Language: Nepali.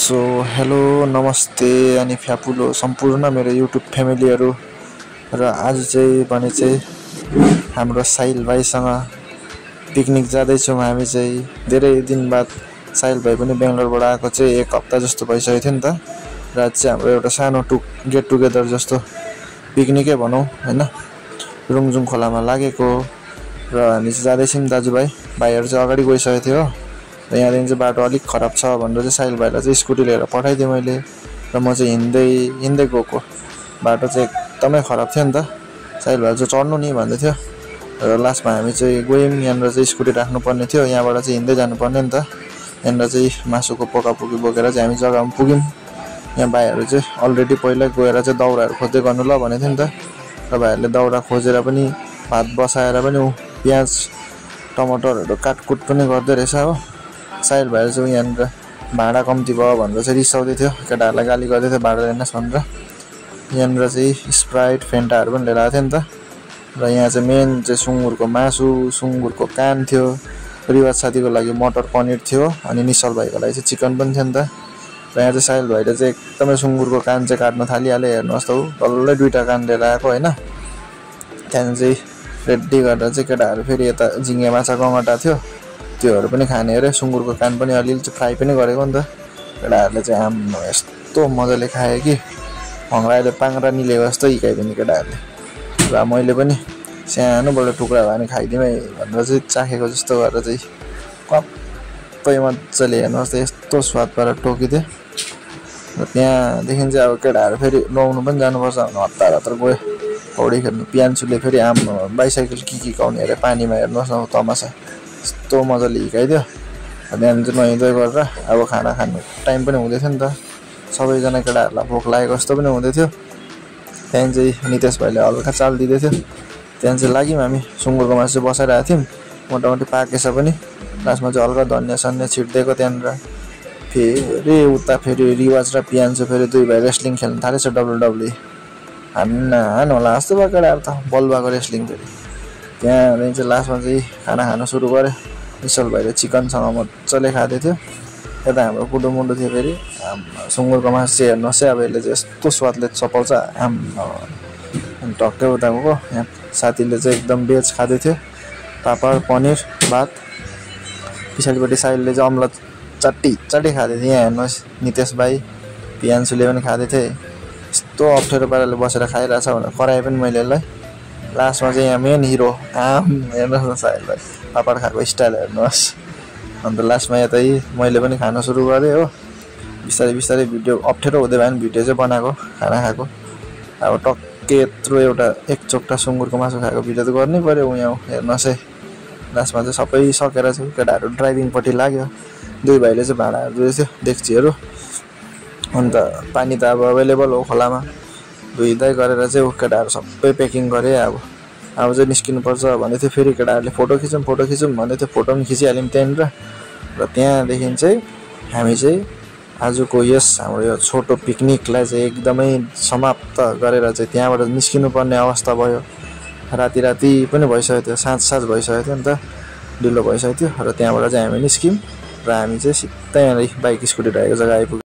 सो हेलो नमस्ते अनि फ्यापुलो सम्पूर्ण मेरो युट्युब फ्यामिलीहरु र आज चाहिँ भने चाहिँ हाम्रो साहिल भाइसँग पिकनिक जाँदै छौं। हामी चाहिँ धेरै दिन बाद साहिल भाइ पनि बेंगलोरबाट आएको चाहिँ 1 हप्ता जस्तो भइसक्यो थियो नि त। र आज चाहिँ हाम्रो एउटा सानो गेट टुगेदर जस्तो पिकनिकै भनौं हैन, रुङजुङ खोलामा लागेको। र हामी चाहिँ जाँदै छौं दाजुभाइ, भाइहरु चाहिँ अगाडि गइसकेको थियो र यहाँदेखि चाहिँ बाटो अलिक खराब छ भनेर चाहिँ साहिल भाइलाई चाहिँ स्कुटी लिएर पठाइदिए मैले। र म चाहिँ हिँड्दै गएको। बाटो चाहिँ एकदमै खराब थियो नि त, साहिल भाइ चाहिँ चढ्नु नि भन्दै थियो। र लास्टमा हामी चाहिँ गयौं। यहाँनिर चाहिँ स्कुटी राख्नु पर्ने थियो, यहाँबाट चाहिँ हिँड्दै जानु पर्ने नि त। यहाँनिर चाहिँ मासुको पोकापोकी बोकेर चाहिँ हामी जग्गामा पुग्यौं। यहाँ भाइहरु चाहिँ अलरेडी पहिल्यै गएर चाहिँ दाउराहरु खोज्दै गर्नु ल भनेको थियो नि त। र भाइहरुले दाउरा खोजेर पनि भात बसाएर पनि प्याज टमाटरहरु काटकुट पनि गर्दै रहेछ हो। साहिल भाइ चाहिँ यहाँनिर भाडा कम्ती भयो भनेर चाहिँ रिसाउँदै थियो, केटाहरुलाई गाली गर्दै थियो भाडा दिनुहोस् भनेर। यहाँनिर चाहिँ स्प्राइट फेन्टाहरु पनि लिएर आएको थियो नि त। र यहाँ चाहिँ मेन चाहिँ सुँगुरको मासु, सुँगुरको कान थियो, रिवाज साथीको लागि मटर पनिर थियो, अनि निश्चल भाइको लागि चाहिँ चिकन पनि थियो नि त। र यहाँ चाहिँ साहिल भाइले चाहिँ एकदमै सुँगुरको कान चाहिँ काट्न थालिहाले। हेर्नुहोस् त, डल्लै 2टा कान लिएर आएको हैन। त्यहाँ चाहिँ रेडी गरेर चाहिँ केटाहरु फेरि यता झिंगे माछा गङटा थियो, त्योहरु पनि खाने अरे। सुँगुरको कान पनि अलिअलि चाहिँ फ्राई पनि गरेको नि त। केटाहरुले चाहिँ आम्म यस्तो मजाले खाए कि भंगराले पाङ्रा निलेको जस्तो हिकाइदिने केटाहरुले। र मैले पनि सानोबाट टुक्रा भए नि खाइदिमै भनेर चाहिँ चाखेको जस्तो गरेर चाहिँ कप्पै मजाले हेर्नुहोस् त यस्तो स्वाद पारेर टोकिदिए। र त्यहाँदेखि चाहिँ अब केटाहरु फेरि नुहाउनु पनि जानुपर्छ भने हतार गयो पौडी खेल्नु। पियान्चुले फेरि बाइसाइकल किकाउने अरे पानीमा। हेर्नुहोस् न तमासा यस्तो मजाले हिकाइदियो। त्यहाँदेखि चाहिँ नुहाइधुवाइ गरेर अब खाना खानु टाइम पनि हुँदै थियो नि त। सबैजना केटाहरुलाई भोक लागेको जस्तो पनि हुँदै थियो। त्यहाँदेखि चाहिँ नितेश भाइले हल्का चाल दिँदै थियो। त्यहाँदेखि चाहिँ लाग्यौं हामी। सुँगुरको मासु चाहिँ बसाइरहेको थियौं, मोटामोटी पाकेछ पनि। लास्टमा चाहिँ हल्का धनिया सनिया छिट्दिएको त्यहाँनिर। फेरि उता फेरि रिवाज र पियान्चु फेरि दुई भाइ रेस्लिङ खेल्न थालेछ WWE। हान होला जस्तो भयो केटाहरु त, बलबाको रेस्लिङ फेरि। त्यहाँदेखि चाहिँ लास्टमा चाहिँ खाना खान सुरु गरे। निश्चल भाइले चिकनसँग मजाले खाँदै थियो। यता हाम्रो कुडुमुडु थियो फेरि। सुँगुरको मासु चाहिँ हेर्नुहोस् है, अब यसले चाहिँ यस्तो स्वादले चपाउँछ अनि टक्कै उता गएको। यहाँ साथीले चाहिँ एकदम भेज खाँदै थियो, पापड पनिर भात। पछाडिपट्टि साहिलले चाहिँ अमला चट्टी खाँदै थियो। यहाँ हेर्नुहोस् नितेश भाइ पियान्चुले पनि खाँदै थिए। यस्तो अप्ठ्यारो पाराले बसेर खाइरहेछ भनेर कराए पनि मैले यसलाई। लास्टमा चाहिँ यहाँ मेन हिरो हेर्नुहोस् न साहिल भाइ पापड खाएको स्टाइल हेर्नुहोस्। अन्त लास्टमा यतै मैले पनि खान सुरु गरेँ हो। बिस्तारै भिडियो अप्ठ्यारो हुँदै भयो नि भिडियो चाहिँ बनाएको खाना खाएको। अब टक्कै यत्रो एक चोक्टा सुँगुरको मासु खाएको भिडियो त गर्नै पर्यो। यहाँ हेर्नुहोस् है, लास्टमा चाहिँ सबै सकेर चाहिँ केटाहरु ड्राइभिङपट्टि लाग्यो। दुई भाइले चाहिँ भाँडाहरु धुँदै थियो, डेक्चीहरु। अन्त पानी त अब अवेलेबल हो खोलामा। धुइधाइ गरेर चाहिँ केटाहरु सबै प्याकिङ गरे। अब चाहिँ निस्किनुपर्छ भन्दै थियो। फेरि केटाहरुले फोटो खिचौँ भन्दै थियो। फोटो पनि खिचिहाल्यौँ त्यहाँनिर। र त्यहाँदेखि चाहिँ हामी चाहिँ आजको यस हाम्रो यो छोटो पिकनिकलाई चाहिँ एकदमै समाप्त गरेर चाहिँ त्यहाँबाट निस्किनु पर्ने अवस्था भयो। राति पनि भइसक्यो थियो, साँझ भइसक्यो थियो नि त, ढिलो भइसक्यो थियो। र त्यहाँबाट चाहिँ हामी निस्क्यौँ र हामी चाहिँ सिधै यहाँ बाइक स्कुटी राखेको जग्गा आइपुग्यौँ।